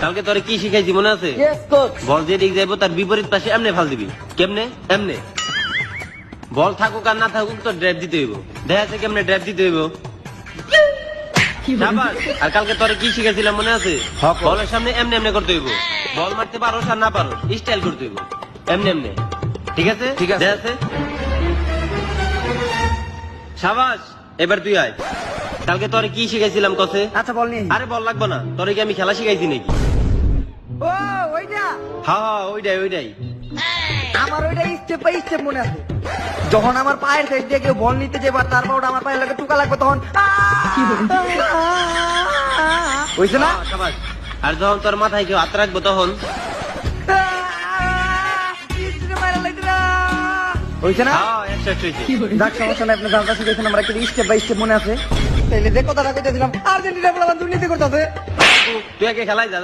কালকে তোরে কি শিখাইছি মনে আছে? Yes coach. বল যে দিক যাইবো তার বিপরীত পাশে এমনে ফাল দিবি। কেমনে? এমনে। বল থাকুক আর না থাকুক তো ড্রাইভ দিতে হইব। দেখা আছে কেমনে ড্রাইভ দিতে হইব। শাবাশ। আর কালকে তোরে কি শিখাইছিলাম মনে আছে? বলের সামনে এমনে এমনে করতে হইব। বল মারতে পারোস আর না পারোস স্টাইল করতে হইব। এমনে এমনে। ঠিক আছে? ঠিক আছে। দেখা আছে? শাবাশ। এবার তুই আয়। কালকে তোরে কি শিখাইছিলাম কসে? আচ্ছা বল নিয়ে। আরে বল লাগবে না। তোরে কি আমি খেলা শিখাইছি নাকি? ও ওইটা হ্যাঁ ওইটাই। আমার ওইটা স্টেপ বাই স্টেপ মনে আছে। যখন আমার পায়ের সাইড দিয়ে কেউ বল নিতে যাবে তারপর ওটা আমার পায়ের লাগে টুকা লাগবে তখন হইছে না? হ্যাঁ, শাবাশ। আর যখন তোর মাথায় কেউ হাত রাখবো তখন হইছে না? হ্যাঁ, একশো হইছে। যাক সমস্যা নাই, আপনি জানতে শিখেছেন আমরা কিন্তু স্টেপ বাই স্টেপ মনে আছে। তাইলে যে কথাটা কইতেছিলাম আর্জেন্টিনা বলে দুর্নীতি করতেছে। তুই আগে খেলাই যা